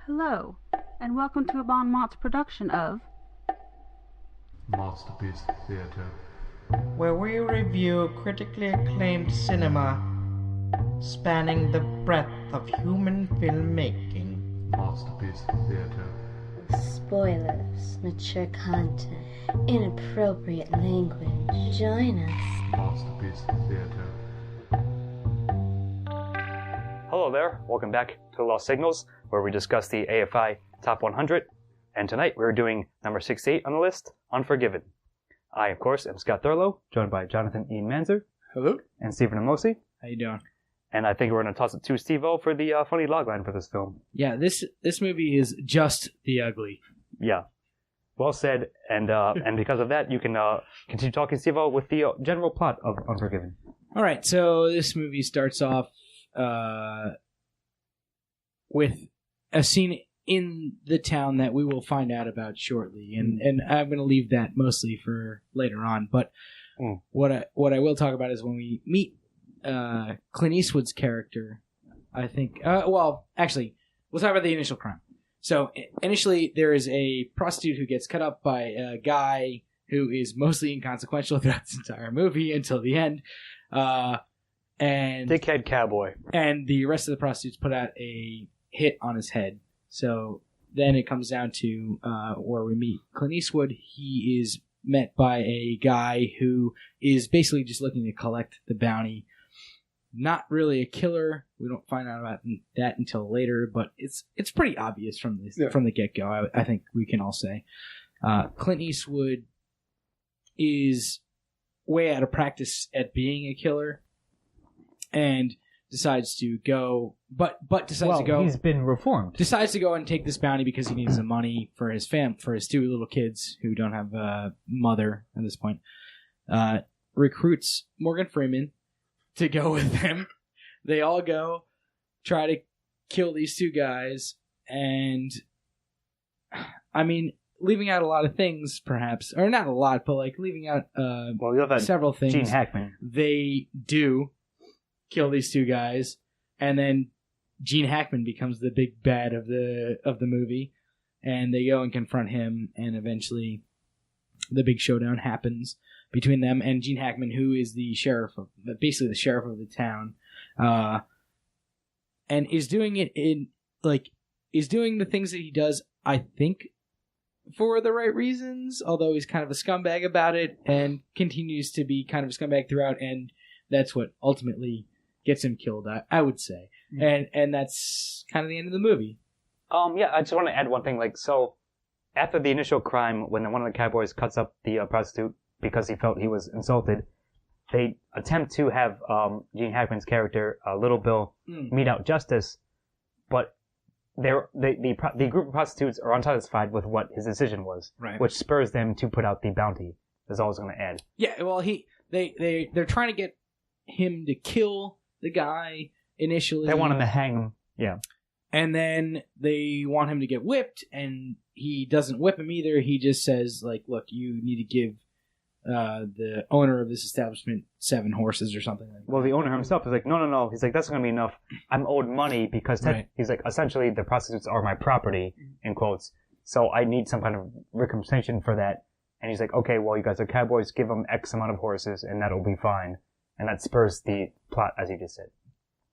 Hello, and welcome to a Bon Mott's production of MOTSterpiece Theater, where we review critically acclaimed cinema spanning the breadth of human filmmaking. MOTSterpiece Theater. Spoilers, mature content, inappropriate language. Join us. MOTSterpiece Theater. Hello there, welcome back to Lost Signals, where we discuss the AFI Top 100, and tonight we're doing number 68 on the list, Unforgiven. I, of course, am Scott Thurlow, joined by Jonathan Ian Manzer. Hello. And Stephen Amosi. How you doing? And I think we're going to toss it to Steve-O for the funny logline for this film. Yeah, this movie is just the ugly. Yeah. Well said, and because of that, you can continue talking, Steve-O, with the general plot of Unforgiven. All right, so this movie starts off with a scene in the town that we will find out about shortly, and I'm going to leave that mostly for later on. But what I will talk about is when we meet Clint Eastwood's character. I think. Actually, we'll talk about the initial crime. So initially, there is a prostitute who gets cut up by a guy who is mostly inconsequential throughout this entire movie until the end. And Dickhead cowboy. And the rest of the prostitutes put out a hit on his head. So then it comes down to where we meet Clint Eastwood. He is met by a guy who is basically just looking to collect the bounty. Not really a killer. We don't find out about that until later, but it's pretty obvious from the get-go, I think we can all say. Clint Eastwood is way out of practice at being a killer and decides to go, he's been reformed. Decides to go and take this bounty because he needs the money for his for his two little kids who don't have a mother at this point. Recruits Morgan Freeman to go with them. They all go, try to kill these two guys, and I mean, leaving out a lot of things, perhaps, or not a lot, but like leaving out several things. Gene Hackman. They do kill these two guys, and then Gene Hackman becomes the big bad of the movie, and they go and confront him, and eventually the big showdown happens between them and Gene Hackman, who is basically the sheriff of the town, and is doing it is doing the things that he does, I think, for the right reasons, although he's kind of a scumbag about it and continues to be kind of a scumbag throughout, and that's what ultimately gets him killed, I would say. Mm-hmm. And that's kind of the end of the movie. Yeah, I just want to add one thing. So after the initial crime, when one of the cowboys cuts up the prostitute because he felt he was insulted, they attempt to have Gene Hackman's character, Little Bill, mete out justice, but the group of prostitutes are unsatisfied with what his decision was, right, which spurs them to put out the bounty. That's all I was going to add. Yeah, well, they're trying to get him to kill the guy initially. They want him to hang him, yeah. And then they want him to get whipped, and he doesn't whip him either. He just says, like, look, you need to give the owner of this establishment 7 horses or something like that. Well, the owner himself is like, no. He's like, that's not going to be enough. I'm owed money because he's like, essentially, the prostitutes are my property, in quotes. So I need some kind of recompensation for that. And he's like, okay, well, you guys are cowboys. Give them X amount of horses, and that'll be fine. And that spurs the plot, as you just said.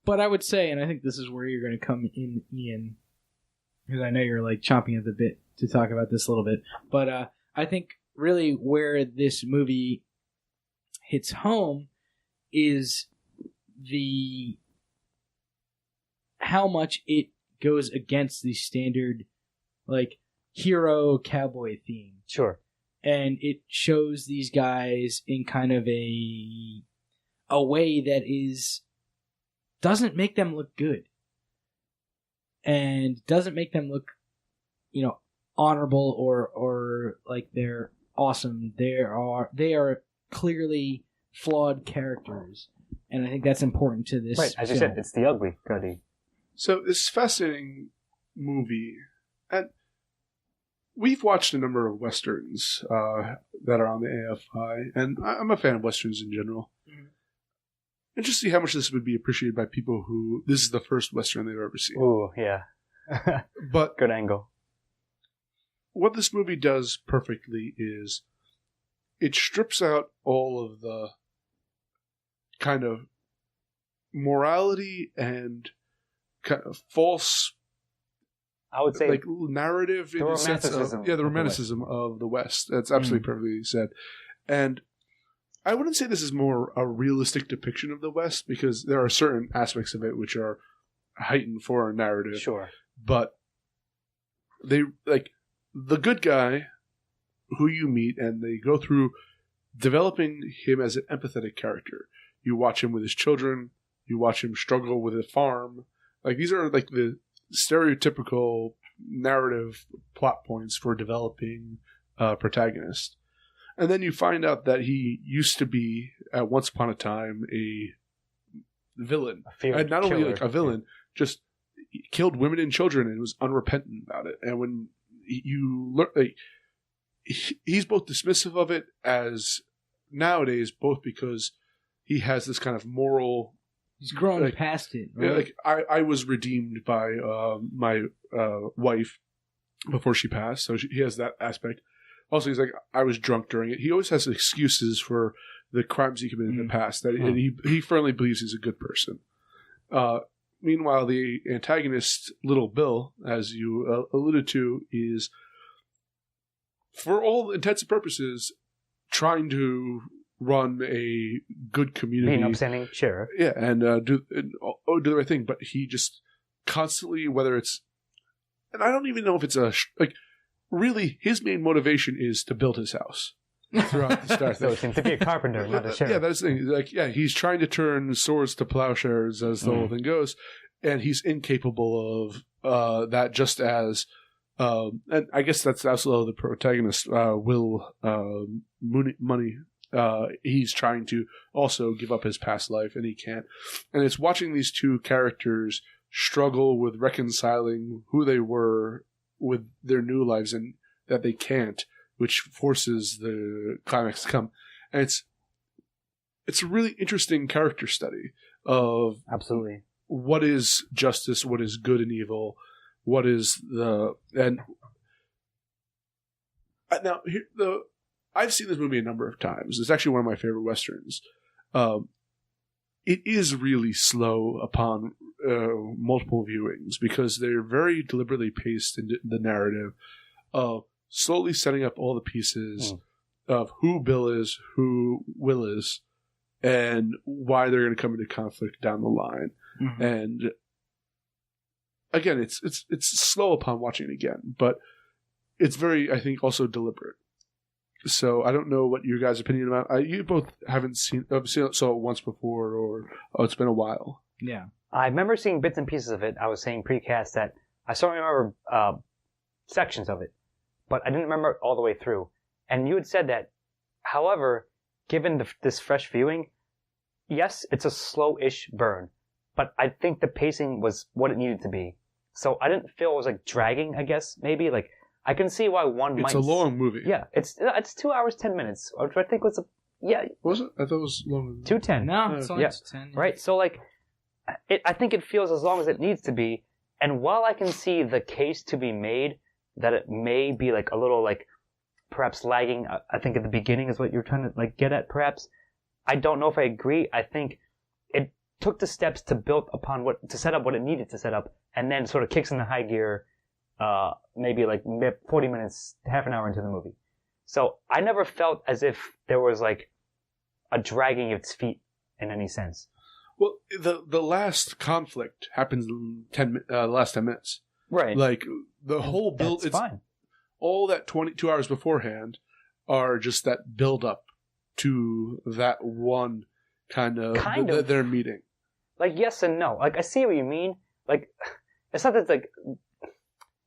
But I would say, and I think this is where you're going to come in, Ian, because I know you're like chomping at the bit to talk about this a little bit. But I think really where this movie hits home is how much it goes against the standard like hero cowboy theme. Sure. And it shows these guys in kind of a way that doesn't make them look good. And doesn't make them look, honorable or like they're awesome. They are clearly flawed characters. And I think that's important to this. Right, as you said, it's the ugly, Cuddy. So it's a fascinating movie. And we've watched a number of Westerns. that are on the AFI, and I'm a fan of westerns in general. Mm-hmm. And just see how much this would be appreciated by people who this is the first western they've ever seen. Ooh, yeah. But good angle. What this movie does perfectly is it strips out all of the kind of morality and kind of false, I would say, like narrative in the sense of the romanticism of the West. That's absolutely perfectly said. And I wouldn't say this is more a realistic depiction of the West, because there are certain aspects of it which are heightened for a narrative. Sure. But they, like, the good guy who you meet, and they go through developing him as an empathetic character. You watch him with his children. You watch him struggle with a farm. Like, these are like the stereotypical narrative plot points for developing a protagonist. And then you find out that he used to be, at once upon a time, a villain. And not only like a villain, just killed women and children and was unrepentant about it. And when you learn, like, he's both dismissive of it as nowadays, both because he has this kind of moral. He's grown past it. Right? Yeah, like I was redeemed by my wife before she passed, so he has that aspect. Also, he's like, I was drunk during it. He always has excuses for the crimes he committed in the past. And he firmly believes he's a good person. Meanwhile, the antagonist, Little Bill, as you alluded to, is, for all intents and purposes, trying to run a good community. Being an upstanding sheriff. Yeah, and do the right thing. But he just constantly, whether it's... And I don't even know if it's really, his main motivation is to build his house throughout the start. So it seems to be a carpenter, not a sheriff. Yeah, that's the thing. Like, yeah, he's trying to turn swords to plowshares, as the whole thing goes, and he's incapable of that. Just as, and I guess that's also the protagonist, Will Money. He's trying to also give up his past life, and he can't. And it's watching these two characters struggle with reconciling who they were with their new lives, and that they can't, which forces the climax to come. And it's a really interesting character study of absolutely what is justice, what is good and evil, what is and now here, I've seen this movie a number of times. It's actually one of my favorite westerns. It is really slow upon multiple viewings, because they're very deliberately paced in the narrative of slowly setting up all the pieces of who Bill is, who Will is, and why they're going to come into conflict down the line. Mm-hmm. And again, it's slow upon watching it again, but it's very, I think, also deliberate. So I don't know what your guys' opinion about. You both haven't saw it once before, or it's been a while. Yeah, I remember seeing bits and pieces of it. I was saying precast that I still remember sections of it, but I didn't remember it all the way through. And you had said that, however, given this fresh viewing, yes, it's a slow-ish burn, but I think the pacing was what it needed to be. So I didn't feel it was like dragging. I guess maybe like. I can see why one might... It's a long movie. Yeah, it's 2 hours, 10 minutes, which I think was Was it? I thought it was longer. 2:10. No, it's only 10. Yeah. Right, so like, I think it feels as long as it needs to be, and while I can see the case to be made that it may be like a little like, perhaps lagging, I think at the beginning is what you're trying to like get at perhaps, I don't know if I agree. I think it took the steps to set up what it needed to set up, and then sort of kicks into high gear maybe like 40 minutes, half an hour into the movie. So I never felt as if there was like a dragging of its feet in any sense. Well, the last conflict happens in last 10 minutes. Right. Like the whole build, it's fine. All that 22 hours beforehand are just that build up to that one kind of their meeting. Like yes and no. Like I see what you mean. Like it's not that it's like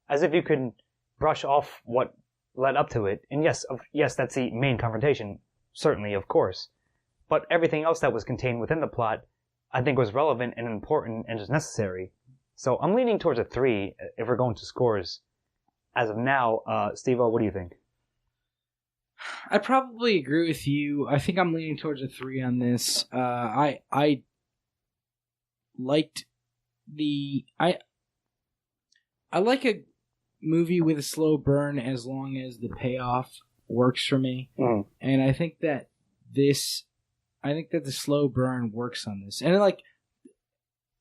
as if you could brush off what led up to it. And yes, that's the main confrontation, certainly, of course. But everything else that was contained within the plot, I think was relevant and important and just necessary. So I'm leaning towards a 3 if we're going to scores. As of now, Steve-O, what do you think? I probably agree with you. I think I'm leaning towards a 3 on this. I liked I like a movie with a slow burn as long as the payoff works for me. And I think that the slow burn works on this. And like,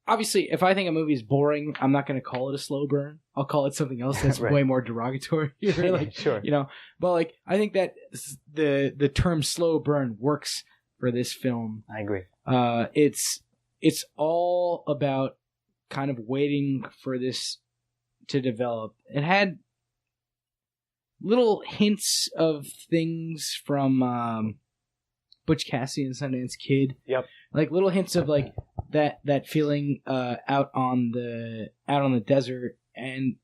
obviously, if I think a movie is boring, I'm not going to call it a slow burn. I'll call it something else that's Right. way more derogatory. Like, Sure. You know, but like, I think that the term slow burn works for this film. I agree. It's all about kind of waiting for this to develop. It had little hints of things from Butch Cassidy and Sundance Kid. Yep. Like little hints of like that feeling out on the desert, and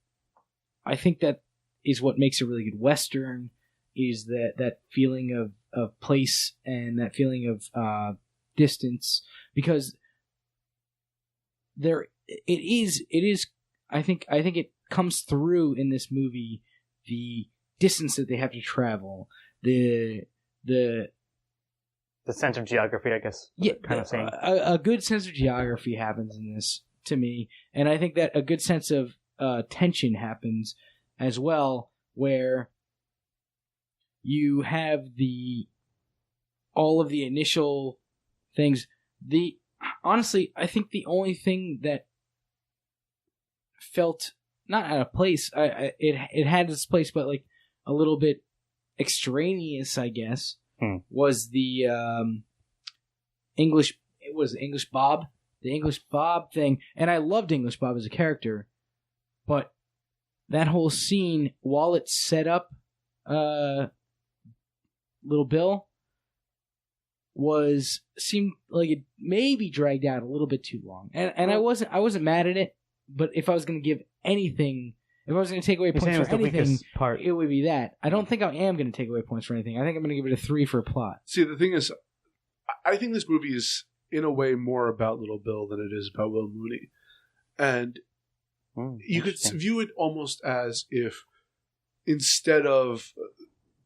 I think that is what makes a really good Western, is that feeling of place and that feeling of distance, because it is I think it comes through in this movie, the distance that they have to travel, the sense of geography, I guess. Yeah, kind of saying. A good sense of geography happens in this to me, and I think that a good sense of tension happens as well, where you have all of the initial things. Honestly, I think the only thing that felt not out of place, it had its place, but like a little bit extraneous, I guess, was the English Bob thing. And I loved English Bob as a character, but that whole scene, while it set up Little Bill, seemed like it maybe dragged out a little bit too long. And I wasn't mad at it, but if I was going to give anything, if I was going to take away points for anything, it would be that. I don't think I am going to take away points for anything. I think I'm going to give it a 3 for a plot. See, the thing is, I think this movie is, in a way, more about Little Bill than it is about Will Mooney. And you could view it almost as if, instead of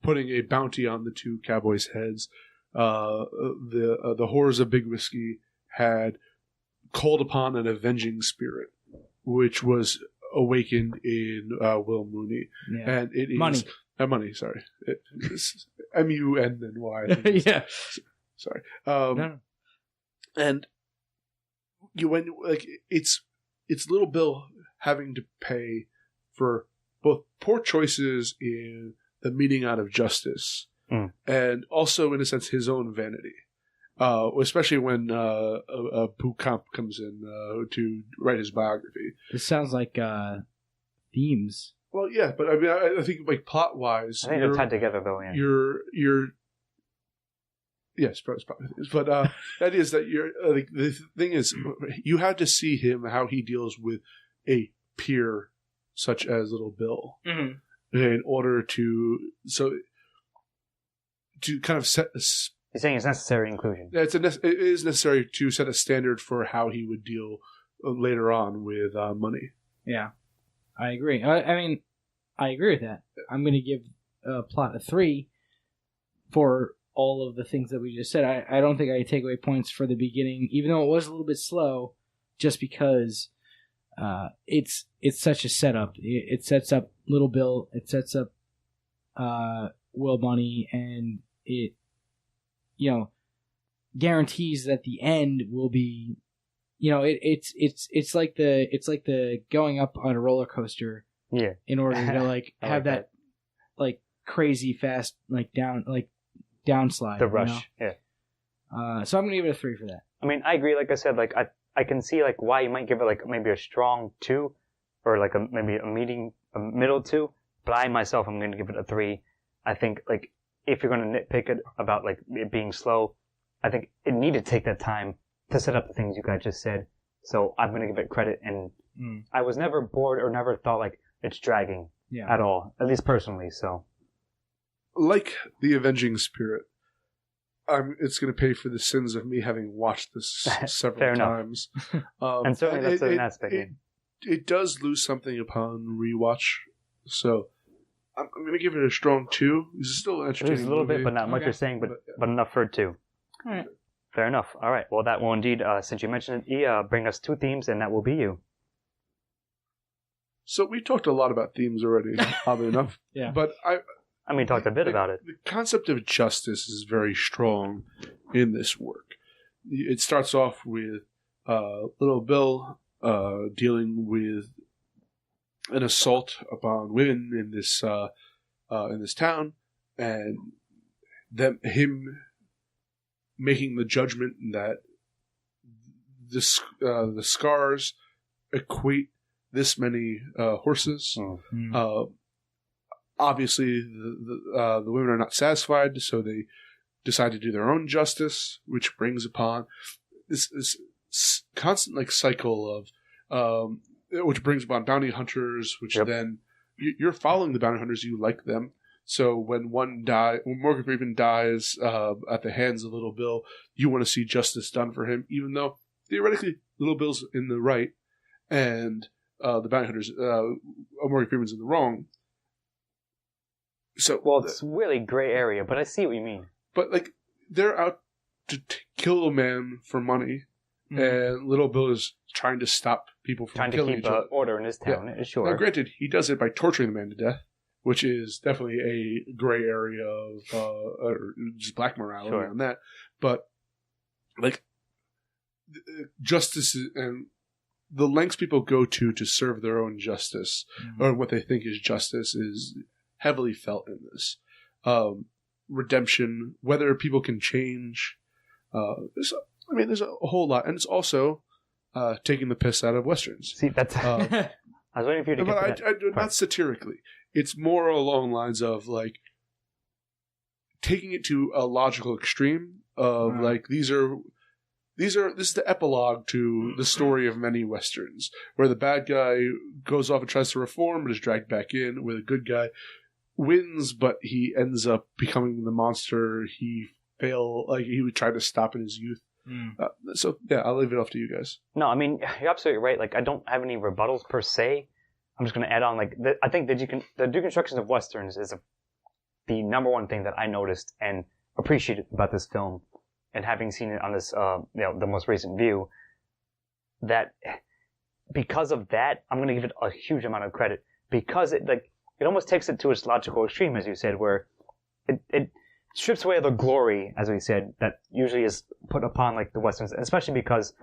putting a bounty on the two cowboys' heads, the horrors of Big Whiskey had called upon an avenging spirit, which was awakened in Will Mooney. Yeah. And it is money, sorry. M-U-N and Y. Yeah. Sorry. No. And it's Little Bill having to pay for both poor choices in the meting out of justice, and also, in a sense, his own vanity. Especially when Boo Camp comes in to write his biography. This sounds like themes. Well, yeah, but I mean, I think like plot wise, I think they're tied together though. Yeah. You're yes, probably. But that is that you're like the thing is, you have to see him how he deals with a peer such as Little Bill in order to kind of set. You're saying it's necessary inclusion. Yeah, it is necessary to set a standard for how he would deal later on with money. Yeah, I agree. I mean, I agree with that. I'm going to give plot a 3 for all of the things that we just said. I don't think I take away points for the beginning, even though it was a little bit slow, just because it's such a setup. It sets up Little Bill. It sets up Will Money, and it guarantees that the end will be, it's like the going up on a roller coaster. Yeah. In order to like have that like crazy fast downslide. The rush. Yeah. So I'm gonna give it a 3 for that. I mean, I agree. Like I said, like I can see like why you might give it like maybe a strong 2, or like maybe a middle 2. But I myself, I'm going to give it a 3. I think like, if you're going to nitpick it about like it being slow, I think it needed to take that time to set up the things you guys just said. So I'm going to give it credit, and I was never bored or never thought like it's dragging at all, at least personally. So, like the avenging spirit, it's going to pay for the sins of me having watched this several times. And certainly that's an aspect. It does lose something upon rewatch. So I'm going to give it a strong 2. This is still an entertaining There's a little movie. bit, but not much you're saying, but enough for 2. All right. Fair enough. All right. Well, that will indeed, since you mentioned it, bring us 2 themes, and that will be you. So we talked a lot about themes already, oddly enough. Yeah. But we talked a bit about it. The concept of justice is very strong in this work. It starts off with Little Bill dealing with an assault upon women in this town, and him making the judgment that the scars equate this many horses. Obviously, the women are not satisfied, so they decide to do their own justice, which brings upon this constant cycle of which brings upon bounty hunters, which then you're following the bounty hunters, you like them. So when when Morgan Freeman dies at the hands of Little Bill, you want to see justice done for him, even though theoretically Little Bill's in the right and the bounty hunters, Morgan Freeman's in the wrong. So it's really gray area, but I see what you mean. But they're out to kill a man for money, and Little Bill is trying to stop people from killing each other. Trying to keep order in his town, sure. Now, granted, he does it by torturing the man to death, which is definitely a gray area of or just black morality on that. But justice and the lengths people go to serve their own justice or what they think is justice is heavily felt in this. Redemption, whether people can change. There's a whole lot, and it's also taking the piss out of westerns. See, that's. I was waiting for you to get to that. Not satirically. It's more along lines of taking it to a logical extreme of this is the epilogue to the story of many westerns, where the bad guy goes off and tries to reform, but is dragged back in, where the good guy wins, but he ends up becoming the monster he would try to stop in his youth. So I'll leave it off to you guys. No, I mean, you're absolutely right. I don't have any rebuttals per se. I'm just going to add on, I think the deconstruction of westerns is the number one thing that I noticed and appreciated about this film, and having seen it on this, the most recent view, that because of that, I'm going to give it a huge amount of credit, because it almost takes it to its logical extreme, as you said, where it strips away the glory, as we said, that usually is put upon the westerns, especially because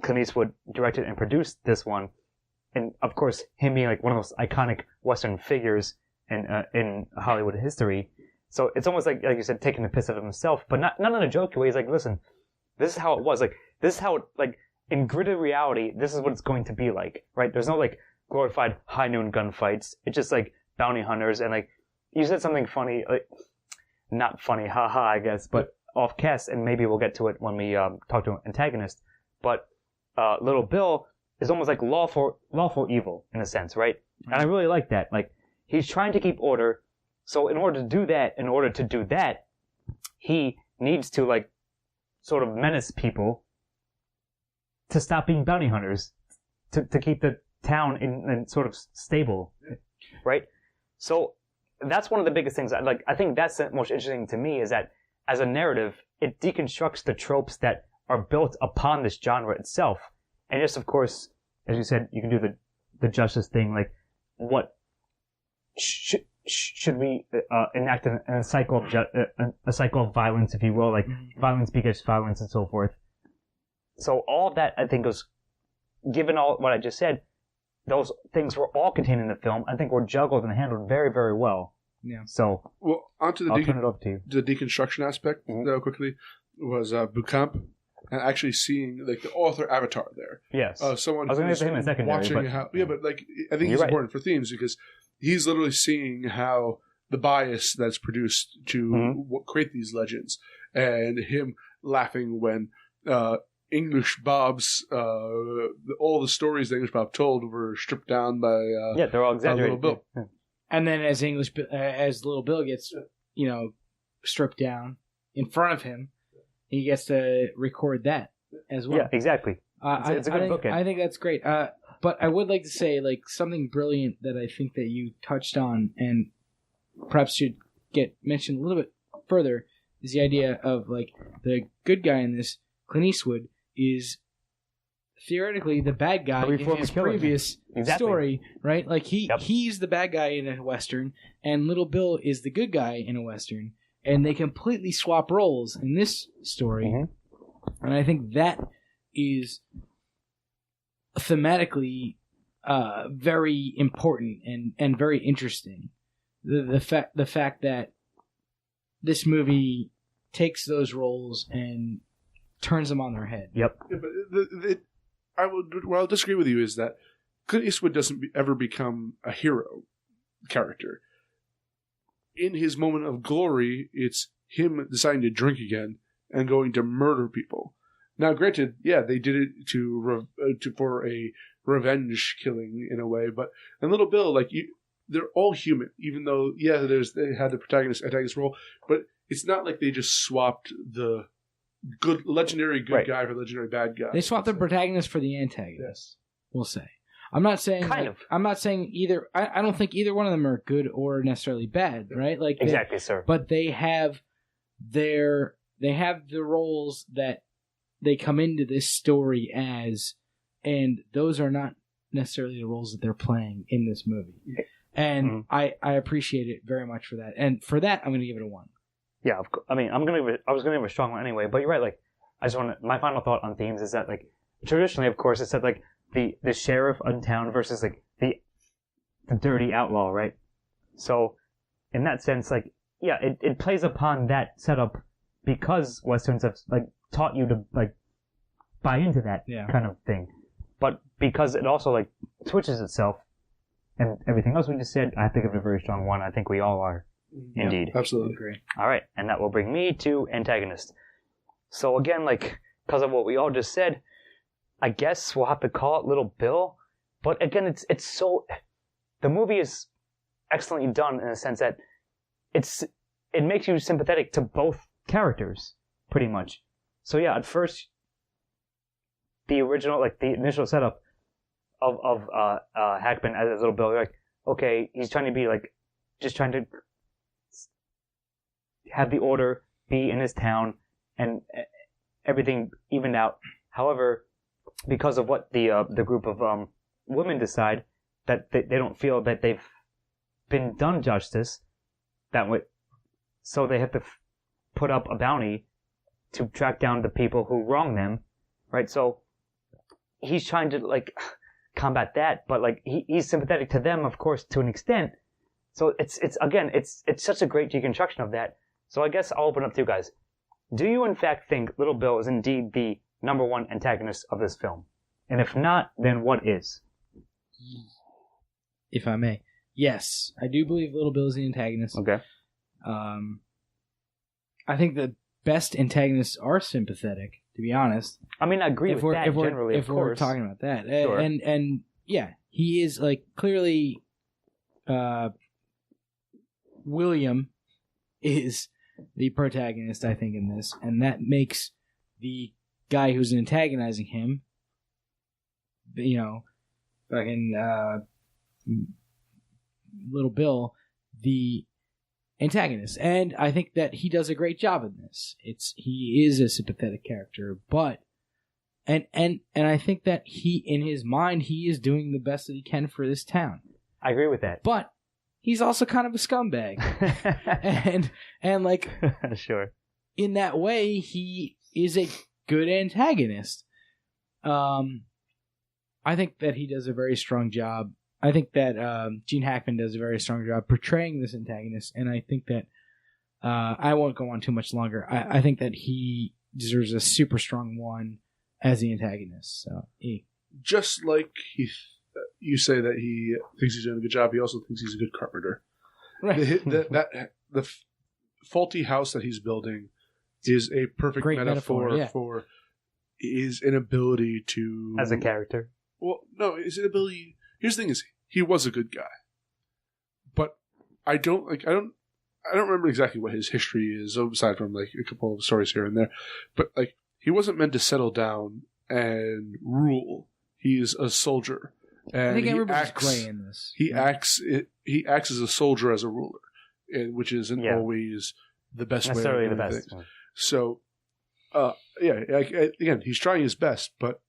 Clint Eastwood directed and produced this one, and of course him being one of those iconic western figures in Hollywood history. So it's almost like you said, taking the piss out of himself, but not in a joking way. He's listen, this is how it was. This is how in gritted reality, this is what it's going to be like, right? There's no glorified high noon gunfights. It's just bounty hunters, and you said something funny, not funny, haha, I guess, but off cast, and maybe we'll get to it when we talk to an antagonist. But Little Bill is almost lawful evil in a sense, right? And I really like that. He's trying to keep order, so in order to do that, he needs to sort of menace people to stop being bounty hunters, to keep the town in sort of stable, right? So that's one of the biggest things. I think that's the most interesting to me, is that as a narrative, it deconstructs the tropes that are built upon this genre itself. And just, of course, as you said, you can do the justice thing, what should we enact in a cycle of violence, if you will, violence begets violence and so forth. So all of that, I think, was, given all what I just said, those things were all contained in the film. I think were juggled and handled very, very well. Yeah. So, onto I'll turn it over to you. The deconstruction aspect, quickly, was Bootcamp, and actually seeing the author avatar there. Yes. Someone I was going to say him in secondary. Watching how, but I think he's important for themes, because he's literally seeing how the bias that's produced to create these legends, and him laughing when English Bob's all the stories that English Bob told were stripped down by they're all exaggerated. Little Bill. Yeah. And then as Little Bill gets stripped down in front of him, he gets to record that as well. Yeah, exactly. It's a good bookend. I think that's great. But I would like to say something brilliant that I think that you touched on, and perhaps should get mentioned a little bit further is the idea of like the good guy in this, Clint Eastwood, is theoretically the bad guy in his previous story, right? Like he's the bad guy in a Western, and Little Bill is the good guy in a Western, and they completely swap roles in this story. Mm-hmm. And I think that is thematically very important and very interesting. The fact that this movie takes those roles and turns them on their head. Yep. Yeah, but I'll disagree with you is that Clint Eastwood doesn't ever become a hero character. In his moment of glory, it's him deciding to drink again and going to murder people. Now, granted, yeah, they did it for a revenge killing in a way, but in Little Bill, like they're all human, even though they had the antagonist role, but it's not like they just swapped the legendary good guy for legendary bad guy. They swapped the protagonist for the antagonist. Yes. We'll say. I'm not saying I'm not saying either. I don't think either one of them are good or necessarily bad, right? Like exactly, sir. But they have the roles that they come into this story as, and those are not necessarily the roles that they're playing in this movie. And I appreciate it very much for that. And for that, I'm going to give it a 1. Yeah, I mean, I was going to give it a strong 1 anyway. But you're right. Like, my final thought on themes is that, like, traditionally, of course, it's that like the sheriff in town versus like the dirty outlaw, right? So, in that sense, like, yeah, it plays upon that setup because Westerns have like taught you to like buy into that kind of thing. But because it also like switches itself and everything else we just said, I have to give it a very strong 1. I think we all are. Yeah, indeed. Absolutely. Agree. All right. And that will bring me to antagonist. So again, like, because of what we all just said, I guess we'll have to call it Little Bill. But again, it's so... The movie is excellently done in the sense that it makes you sympathetic to both characters, pretty much. So yeah, at first, the initial setup of Hackman as Little Bill, you're like, okay, he's trying to be like, just trying to have the order be in his town and everything evened out. However, because of what the group of women decide, that they don't feel that they've been done justice that way, so they have to put up a bounty to track down the people who wrong them, right? So he's trying to like combat that, but like he's sympathetic to them, of course, to an extent. So it's such a great deconstruction of that. So I guess I'll open up to you guys. Do you in fact think Little Bill is indeed the number 1 antagonist of this film? And if not, then what is? If I may. Yes, I do believe Little Bill is the antagonist. Okay. I think the best antagonists are sympathetic, to be honest. I mean, I agree with that generally, if we're talking about that. Sure. And yeah, he is like clearly William is the protagonist, I think, in this, and that makes the guy who's antagonizing him, fucking Little Bill, the antagonist. And I think that he does a great job in this. He is a sympathetic character, but and I think that he, in his mind, he is doing the best that he can for this town. I agree with that. But he's also kind of a scumbag. and like sure. In that way, he is a good antagonist. I think that he does a very strong job. I think that Gene Hackman does a very strong job portraying this antagonist, and I think that I won't go on too much longer. I think that he deserves a super strong 1 as the antagonist. So, just like you say that he thinks he's doing a good job, he also thinks he's a good carpenter. Right. The faulty house that he's building is a perfect metaphor for his inability to... As a character? Well, no, his inability... Here's the thing is, he was a good guy. But I don't remember exactly what his history is, aside from like a couple of stories here and there. But like, he wasn't meant to settle down and rule. He's a soldier. And I think everybody's gray in this. He acts as a soldier, as a ruler. which isn't always the best necessarily way of the doing best. things. So, again, he's trying his best, but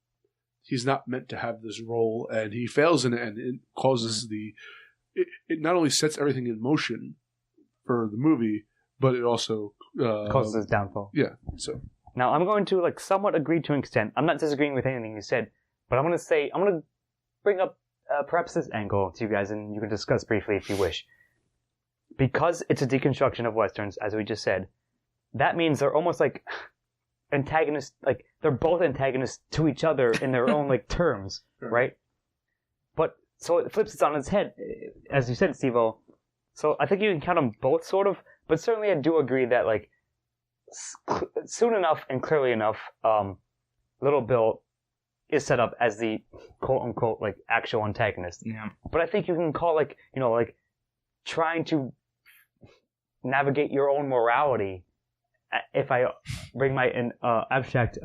he's not meant to have this role, and he fails in it, and it causes it not only sets everything in motion for the movie, but it also causes his downfall. Yeah. So now I'm going to somewhat agree to an extent. I'm not disagreeing with anything you said, but I'm going to bring up perhaps this angle to you guys, and you can discuss briefly if you wish. Because it's a deconstruction of Westerns, as we just said, that means they're almost like antagonists, they're both antagonists to each other in their own terms, right? But so it flips it on its head, as you said, Steve-O. So I think you can count them both, sort of, but certainly I do agree that soon enough and clearly enough, Little Bill is set up as the quote unquote actual antagonist. Yeah. But I think you can call trying to navigate your own morality. If I bring my abstract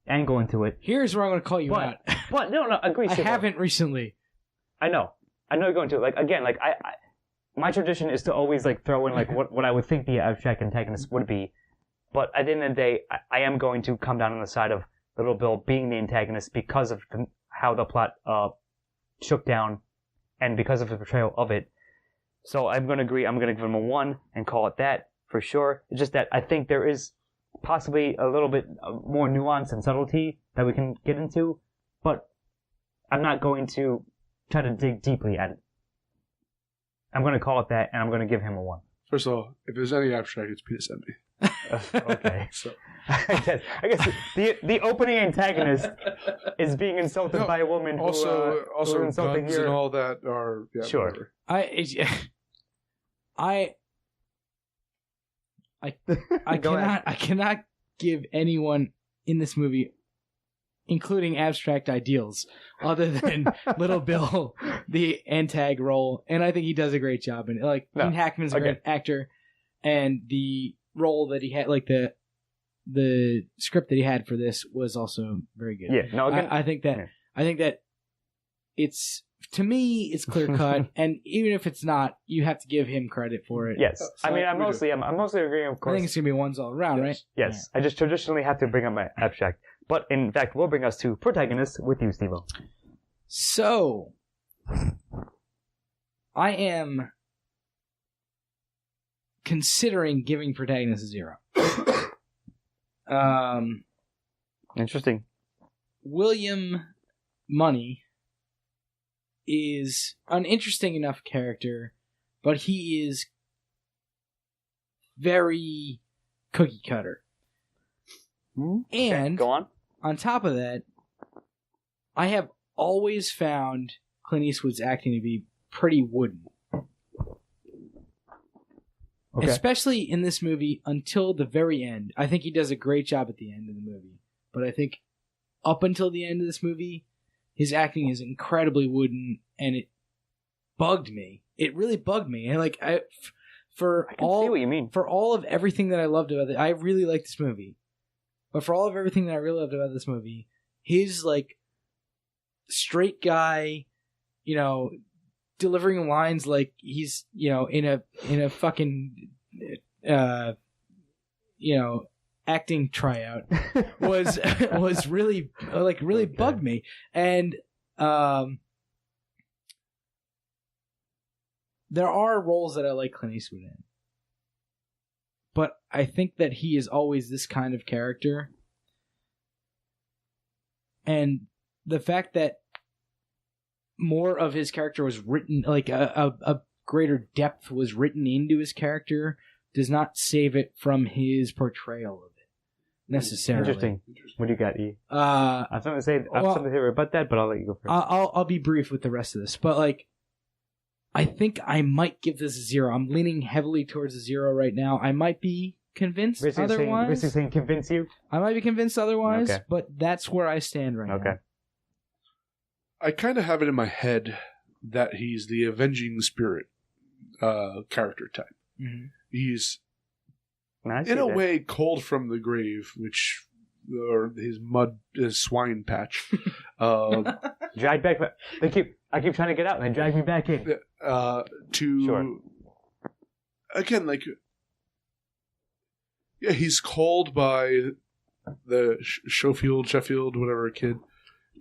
angle into it, here's where I'm going to call you out. But no, agree. I haven't recently. I know you're going to. Again, I my tradition is to always throw in what I would think the abstract antagonist would be. But at the end of the day, I am going to come down on the side of Little Bill being the antagonist because of how the plot shook down and because of the portrayal of it. So I'm going to agree. I'm going to give him a 1 and call it that for sure. It's just that I think there is possibly a little bit more nuance and subtlety that we can get into, but I'm not going to try to dig deeply at it. I'm going to call it that, and I'm going to give him a 1. First of all, if there's any abstract, it's penis envy. Okay. So I guess the opening antagonist is being insulted by a woman who also insulting guns your... and all that are sure. Whatever. I cannot give anyone in this movie, including abstract ideals, other than Little Bill, the antag role, and I think he does a great job. And Gene Hackman's a great actor, and the role that he had, the script that he had for this was also very good. Yeah, no, again, I think that it's, to me, it's clear cut, and even if it's not, you have to give him credit for it. Yes, So I'm mostly agreeing. Of course, I think it's gonna be 1s all around, right? Yes, yeah. I just traditionally have to bring up my abstract, but in fact, will bring us to protagonists with you, Steve-O. So, I am considering giving protagonist a 0. Interesting. William Money is an interesting enough character, but he is very cookie cutter. And go on top of that, I have always found Clint Eastwood's acting to be pretty wooden. Okay. Especially in this movie until the very end. I think he does a great job at the end of the movie. But I think up until the end of this movie, his acting is incredibly wooden, and it bugged me. It really bugged me. And see what you mean. For all of everything that I loved about it, I really liked this movie. But for all of everything that I really loved about this movie, his straight guy, delivering lines like he's, in a fucking acting tryout was really really bugged me. And there are roles that I like Clint Eastwood in, but I think that he is always this kind of character, and the fact that more of his character was written, a greater depth was written into his character, does not save it from his portrayal of it necessarily. Interesting. What do you got, E? I was going to say something to say about that, but I'll let you go first. I'll be brief with the rest of this, but I think I might give this a 0. I'm leaning heavily towards a 0 right now. I might be convinced otherwise. Basically saying convince you? I might be convinced otherwise, but that's where I stand right now. Okay. I kind of have it in my head that he's the avenging spirit character type. Mm-hmm. He's, in a way, cold from the grave, or his swine patch. Dragged back. I keep trying to get out, and they drag me back in. To again, like, yeah, he's called by the Sheffield, whatever kid,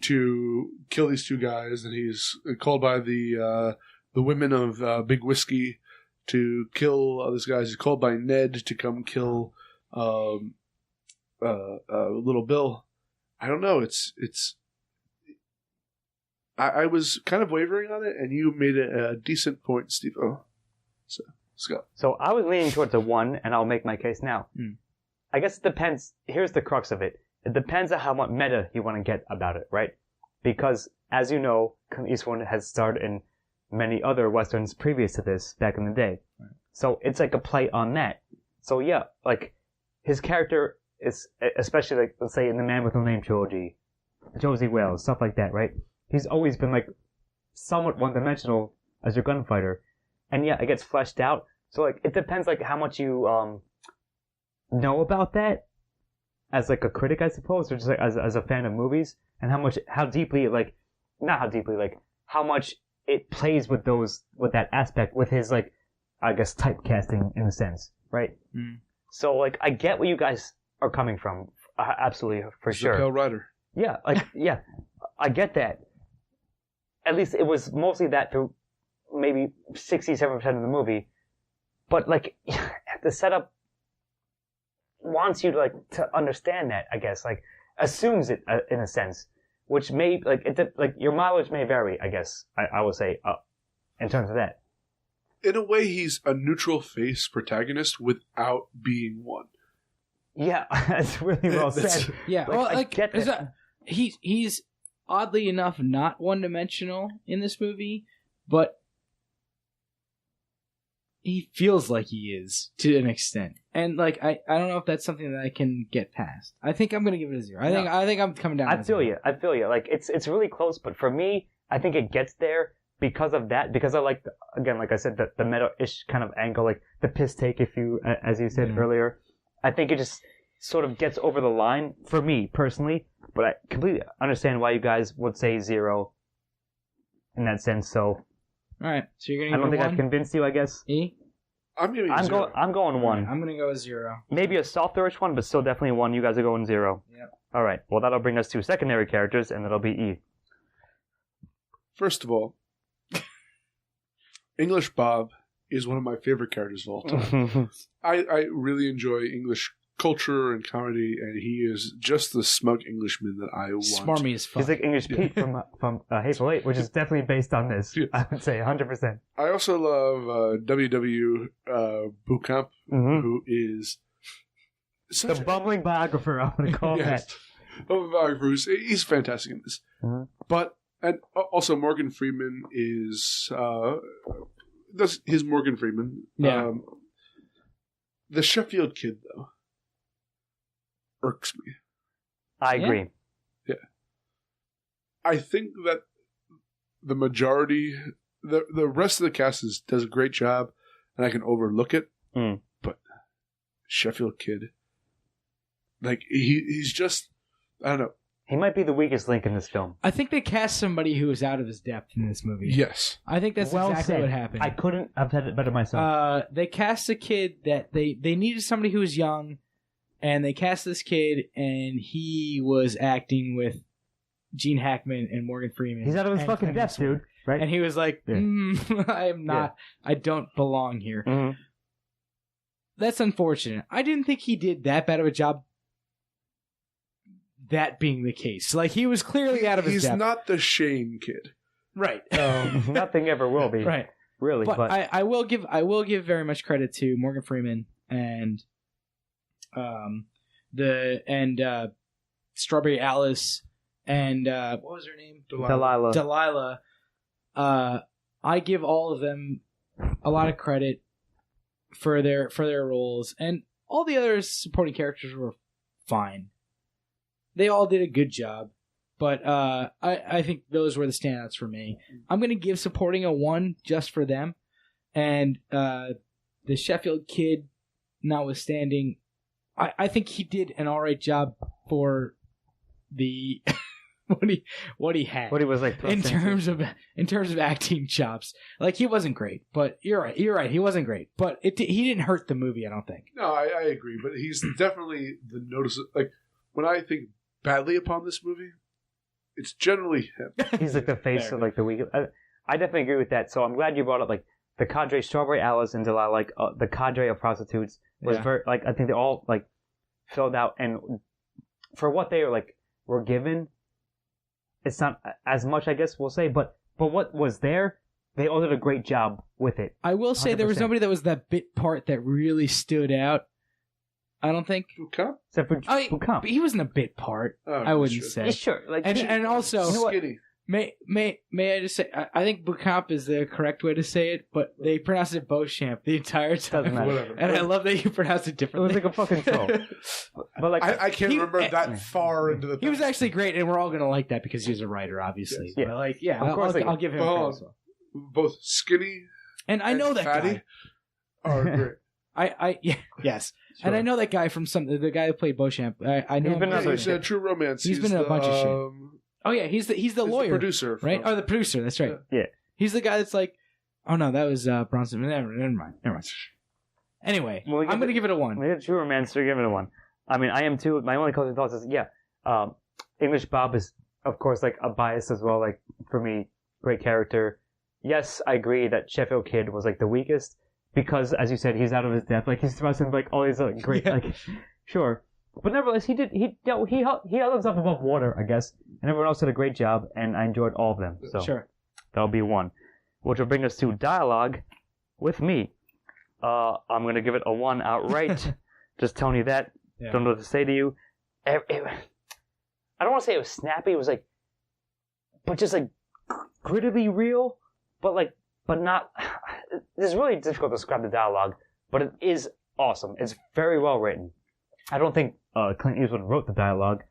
to kill these two guys, and he's called by the women of Big Whiskey to kill these guys. He's called by Ned to come kill Little Bill. I don't know. I was kind of wavering on it, and you made a decent point, Steve. Oh, so let's go. So I was leaning towards a 1, and I'll make my case now. I guess it depends. Here's the crux of it. It depends on how much meta you want to get about it, right? Because, as you know, Clint Eastwood has starred in many other westerns previous to this back in the day. Right. So it's like a play on that. So yeah, like, his character is, especially like, let's say in the Man with No Name trilogy, Josie Wales, stuff like that, right? He's always been like somewhat one-dimensional as your gunfighter. And yeah, it gets fleshed out. So like, it depends like how much you know about that as like a critic, I suppose, or just like as a fan of movies, and how much it plays with that aspect, with his like, I guess, typecasting in a sense, right? So like, I get where you guys are coming from, absolutely, for sure. The Pale Rider. Yeah, like, yeah, I get that. At least it was mostly that through maybe 67% of the movie, but like, the setup wants you to like to understand that, I guess, like assumes it in a sense, which may like your mileage may vary, I guess. I would say in terms of that. In a way, he's a neutral face protagonist without being one. Yeah, that's really well said. Yeah, like, well, I get that. He's oddly enough not one-dimensional in this movie, but he feels like he is to an extent. And like, I don't know if that's something that I can get past. I think I'm gonna give it a 0. I think I'm coming down. I feel you. Like, it's really close, but for me, I think it gets there because of that. Because I like, again, like I said, the meta-ish kind of angle, like the piss take, as you said earlier. I think it just sort of gets over the line for me personally. But I completely understand why you guys would say 0 in that sense. So, all right. So you're gonna. I don't think I've convinced you, I guess. E. I'm going 1. I'm gonna go with 0. Maybe a softerish 1, but still definitely 1. You guys are going 0. Yep. All right. Well, that'll bring us to secondary characters, and that'll be E. First of all, English Bob is one of my favorite characters of all time. I really enjoy English culture and comedy, and he is just the smug Englishman that I want. Smarmy as fuck. He's like English Pete from Hateful Eight, which is definitely based on this. I would say 100%. I also love W.W. Beauchamp, who is the bumbling biographer. I'm going to call that. Biographer. He's fantastic in this. And also Morgan Freeman is does his Morgan Freeman. Yeah. The Sheffield kid though irks me. I agree. Yeah. I think that the majority, the rest of the cast does a great job, and I can overlook it. But Sheffield kid, like he's just, I don't know. He might be the weakest link in this film. I think they cast somebody who was out of his depth in this movie. Yes. I think that's exactly what happened. I couldn't have said it better myself. They cast a kid that they needed somebody who was young, and they cast this kid, and he was acting with Gene Hackman and Morgan Freeman. He's out of his fucking depth, dude. Right? And he was like, I am not, I don't belong here. That's unfortunate. I didn't think he did that bad of a job. That being the case, like he was clearly out of his depth. He's not the Shane kid, right? Nothing ever will be, right? Really, but I will give very much credit to Morgan Freeman and Strawberry Alice and what was her name? Delilah. I give all of them a lot of credit for their roles, and all the other supporting characters were fine. They all did a good job, but I think those were the standouts for me. I'm going to give supporting a 1 just for them, and the Sheffield kid, notwithstanding, I think he did an all right job for the what he had. What he was like in terms of acting chops. Like, he wasn't great, but you're right. He wasn't great, but he didn't hurt the movie, I don't think. No, I agree, but he's definitely the notice. Like, when I think badly upon this movie, it's generally him. He's like the face of like the week. I definitely agree with that. So I'm glad you brought up like the cadre, Strawberry Alice and Delilah, like the cadre of prostitutes was very like, I think they all like filled out, and for what they were given, it's not as much, I guess we'll say, but what was there, they all did a great job with it. I will say 100%. There was nobody that was that bit part that really stood out. I don't think. Boucamp? Except for Boucamp. He wasn't a bit part. Oh, I wouldn't say. Sure. Like, and also, skinny. May I just say, I think Boucamp is the correct way to say it, but they pronounce it Beauchamp the entire time. Whatever. And I love that you pronounce it differently. It was like a fucking troll. But like, I can't remember that far into the. He was actually great, and we're all gonna like that because he's a writer, obviously. Yes. But like, yeah, of course, I'll give him credit as well. Both skinny and I know that fatty guy. Are great. Yes. Sure. And I know that guy from the guy who played Beauchamp. I know he's been True Romance. He's been in a bunch of shit. Oh yeah, he's the lawyer, the producer, right? Oh, the producer. That's right. Yeah. He's the guy that's like, oh no, that was Bronson. Never mind. Anyway, I'm gonna give it a 1. We did True Romance, so give it a 1. I mean, I am too. My only closing thoughts is, English Bob is of course like a bias as well. Like for me, great character. Yes, I agree that Sheffield Kid was like the weakest because, as you said, he's out of his depth. Like he's thrusting like all these great sure. But nevertheless, he held himself above water, I guess, and everyone else did a great job, and I enjoyed all of them. So sure, that'll be 1, which will bring us to dialogue with me. I'm gonna give it a 1 outright. Just telling you that. Yeah. Don't know what to say to you. I don't want to say it was snappy. It was like, but just like grittily real, but not. It's really difficult to describe the dialogue, but it is awesome. It's very well written. I don't think Clint Eastwood wrote the dialogue.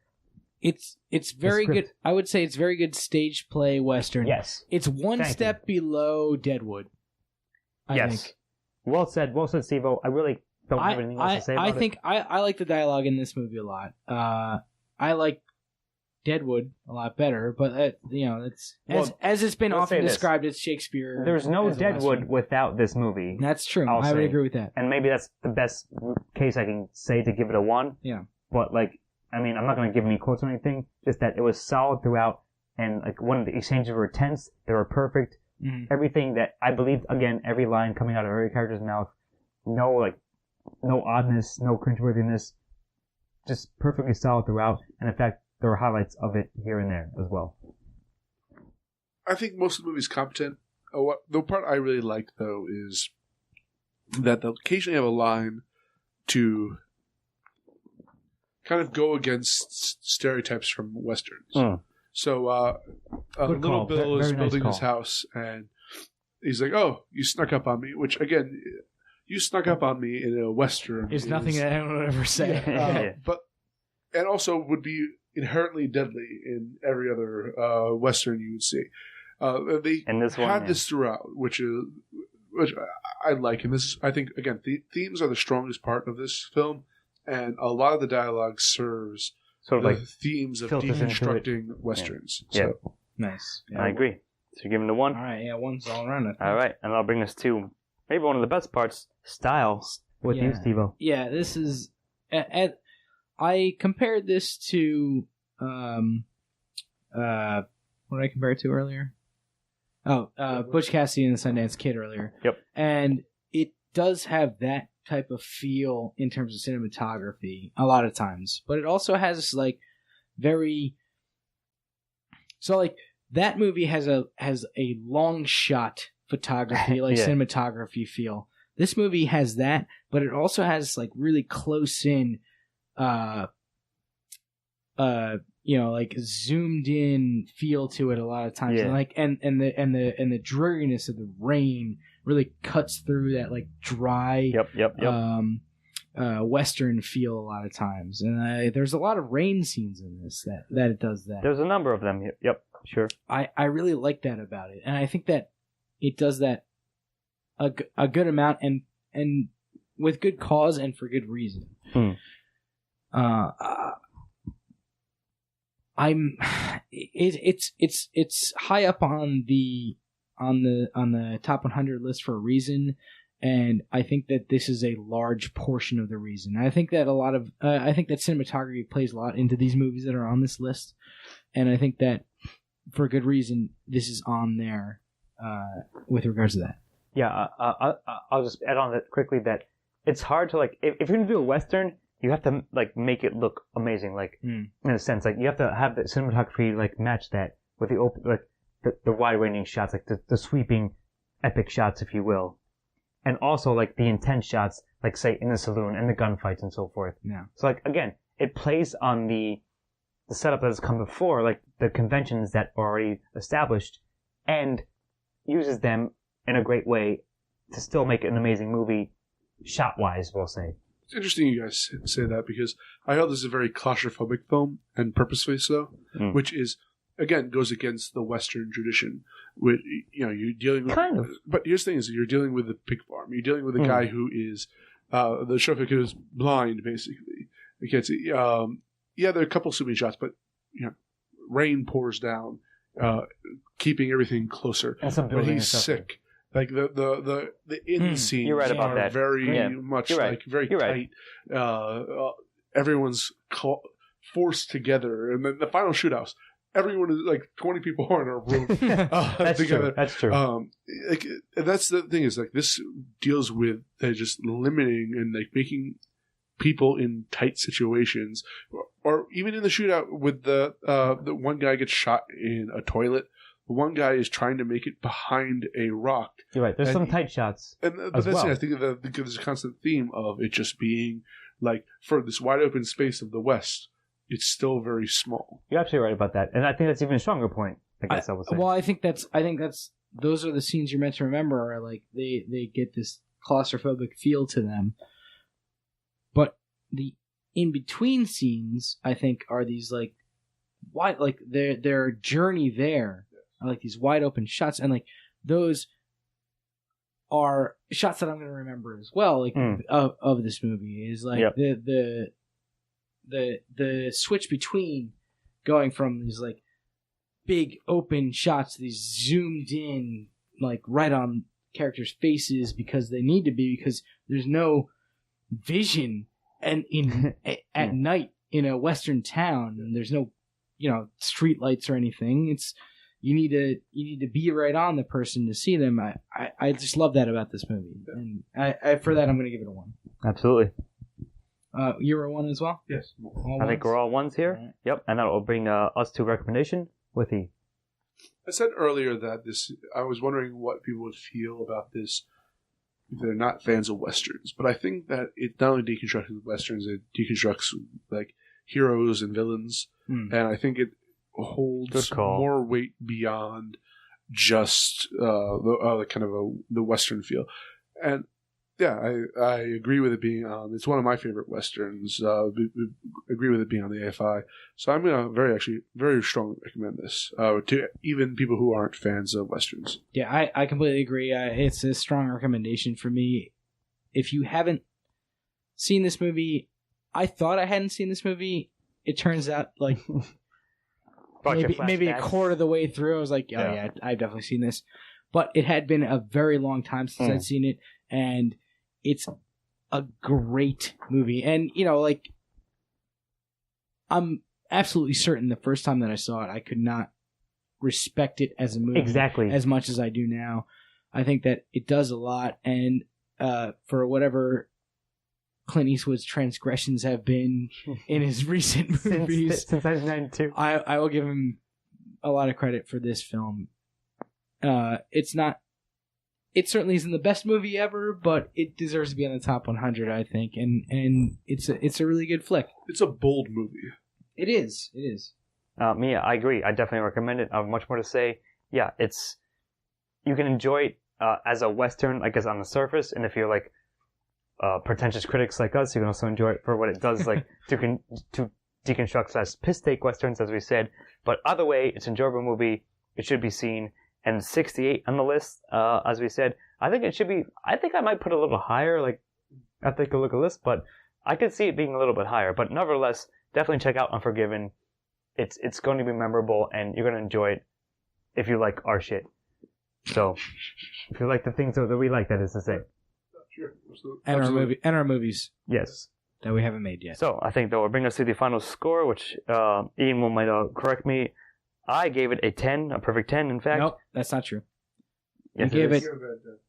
It's very good. I would say it's very good stage play Western. Yes. It's one step below Deadwood. I think. Well said, Steve-O. I really don't have anything else to say about it. I like the dialogue in this movie a lot. I like Deadwood a lot better, but it's as it's been often described as Shakespeare. There's no Deadwood without this movie. That's true. I would agree with that. And maybe that's the best case I can say to give it a 1. Yeah. But I'm not going to give any quotes or anything. Just that it was solid throughout, and when the exchanges were tense, they were perfect. Mm-hmm. Everything that I believed, again, every line coming out of every character's mouth, no oddness, no cringeworthiness, just perfectly solid throughout. And in fact, there were highlights of it here and there as well. I think most of the movie's competent. The part I really liked, though, is that they'll occasionally have a line to kind of go against stereotypes from Westerns. Mm. So, Little Bill is building his house, and he's like, "Oh, you snuck up on me," which, again, you snuck up on me in a Western. Is nothing that anyone would ever say. And also would be inherently deadly in every other Western you would see. They had this throughout, which I like. And this, I think, again, the themes are the strongest part of this film, and a lot of the dialogue serves sort of the themes of deconstructing Westerns. Yeah. So. Nice. Yeah, I agree. So you're giving it a 1? All right, 1's all around it. All right, and that'll bring us to maybe one of the best parts, style, with you, Steve-O. Yeah, this is... I compared this to... what did I compare it to earlier? Butch Cassidy and the Sundance Kid earlier. Yep. And it does have that type of feel in terms of cinematography a lot of times, but it also has that movie has a long shot photography, cinematography feel. This movie has that, but it also has really close in, zoomed in feel to it a lot of times, and the dreariness of the rain really cuts through that dry Western feel a lot of times, and there's a lot of rain scenes in this that it does that. There's a number of them. Yep, sure. I really like that about it, and I think that it does that a good amount, and with good cause and for good reason. it's high up on the top 100 list for a reason, and I think that this is a large portion of the reason. I think that I think that cinematography plays a lot into these movies that are on this list, and I think that for a good reason this is on there with regards to that. Yeah, I'll just add on that quickly that it's hard to like if you're gonna do a Western, you have to like make it look amazing, like in a sense, like you have to have the cinematography like match that with the open, like the wide-ranging shots, like the sweeping, epic shots, if you will, and also like the intense shots, like say in the saloon and the gunfights and so forth. Yeah. So like again, it plays on the setup that has come before, like the conventions that are already established, and uses them in a great way to still make it an amazing movie, shot-wise, we'll say. It's interesting you guys say that because I felt this is a very claustrophobic film, and purposefully so, which is, again, goes against the Western tradition. With, you're dealing with... Kind of. But here's the thing is, you're dealing with a pig farm. You're dealing with a guy who is... the chauffeur who is blind, basically. You can't see... there are a couple sweeping shots, but rain pours down, keeping everything closer. But he's sick. Like the in scenes You're right about are that. very much right. very You're tight. Right. Everyone's forced together, and then the final shootouts. Everyone is like 20 people are in a room That's together. True. That's true. That's the thing is like this deals with just limiting and like making people in tight situations, or even in the shootout with the one guy gets shot in a toilet. One guy is trying to make it behind a rock. You're right. There's some tight shots. But that's I think there's a constant theme of it just being like for this wide open space of the West, it's still very small. You're absolutely right about that, and I think that's even a stronger point. I guess I would say. Well, I think that's those are the scenes you're meant to remember. Are like they get this claustrophobic feel to them, but the in between scenes I think are these like wide like their journey there. I like these wide open shots, and like those are shots that I'm going to remember as well. Like of this movie is like the switch between going from these like big open shots, to these zoomed in like right on characters' faces because they need to be because there's no vision and at night in a Western town, and there's no street lights or anything. It's You need to be right on the person to see them. I just love that about this movie, and I for that I'm going to give it a 1. Absolutely. You were a 1 as well. Yes. I think we're all 1s here. Right. Yep, and that will bring us to recommendation with E. I said earlier that I was wondering what people would feel about this if they're not fans of Westerns, but I think that it not only deconstructs Westerns, it deconstructs like heroes and villains, and I think it holds more weight beyond just the kind of the Western feel. And yeah, I agree with it being on. It's one of my favorite Westerns. Agree with it being on the AFI. So I'm going to very strongly recommend this to even people who aren't fans of Westerns. Yeah, I completely agree. It's a strong recommendation for me. If you haven't seen this movie, I thought I hadn't seen this movie. It turns out like maybe a quarter of the way through, I was like, yeah, I've definitely seen this. But it had been a very long time since I'd seen it, and it's a great movie. And, like, I'm absolutely certain the first time that I saw it, I could not respect it as a movie as much as I do now. I think that it does a lot, and for whatever Clint Eastwood's transgressions have been in his recent movies since 1992. I will give him a lot of credit for this film. It certainly isn't the best movie ever, but it deserves to be on the top 100, I think, and it's a really good flick. It's a bold movie. It is. Mia, I agree. I definitely recommend it. I have much more to say. Yeah, you can enjoy it as a Western, I guess, on the surface, and if you're like pretentious critics like us, you can also enjoy it for what it does, like to deconstruct as piss take Westerns, as we said. But either way, it's an enjoyable movie. It should be seen. And 68 on the list, as we said. I think it should be. I think I might put it a little higher. Like, I have to take a look at the list, but I could see it being a little bit higher. But nevertheless, definitely check out Unforgiven. it's going to be memorable, and you're going to enjoy it if you like our shit. So, if you like the things that we like, that is to say. Sure. Absolutely. And our movies Yes. that we haven't made yet. So, I think that will bring us to the final score, which Ian might correct me. I gave it a 10, a perfect 10, in fact. Nope, that's not true. Yes, you gave is. it.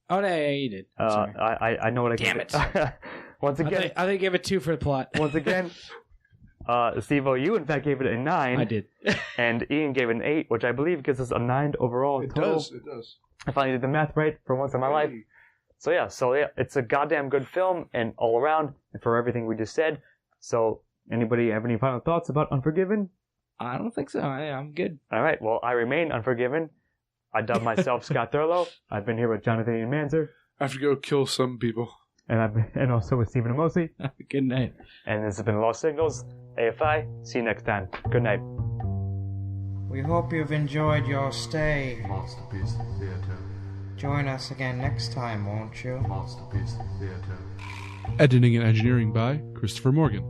Oh, no, yeah, you did. Sorry. I know what I gave Damn it. Once again. I think I gave it 2 for the plot. Once again, Steve-O, you in fact gave it a 9. I did. And Ian gave it an 8, which I believe gives us a 9 overall. It total. does. It does. I finally did the math right for once in my life. So yeah, it's a goddamn good film, and all around, and for everything we just said. So, anybody have any final thoughts about Unforgiven? I don't think so. I'm good. All right, well, I remain Unforgiven. I dub myself Scott Thurlow. I've been here with Jonathan Ian Manzer. I have to go kill some people. And also with Stephen Amosi. Good night. And this has been Lost Signals, AFI. See you next time. Good night. We hope you've enjoyed your stay. MOTSterpiece Theater. Join us again next time, won't you? MOTSterpiece Theater. Editing and engineering by Christopher Morgan.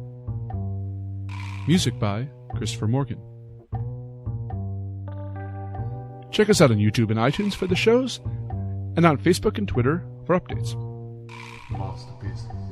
Music by Christopher Morgan. Check us out on YouTube and iTunes for the shows, and on Facebook and Twitter for updates. MOTSterpiece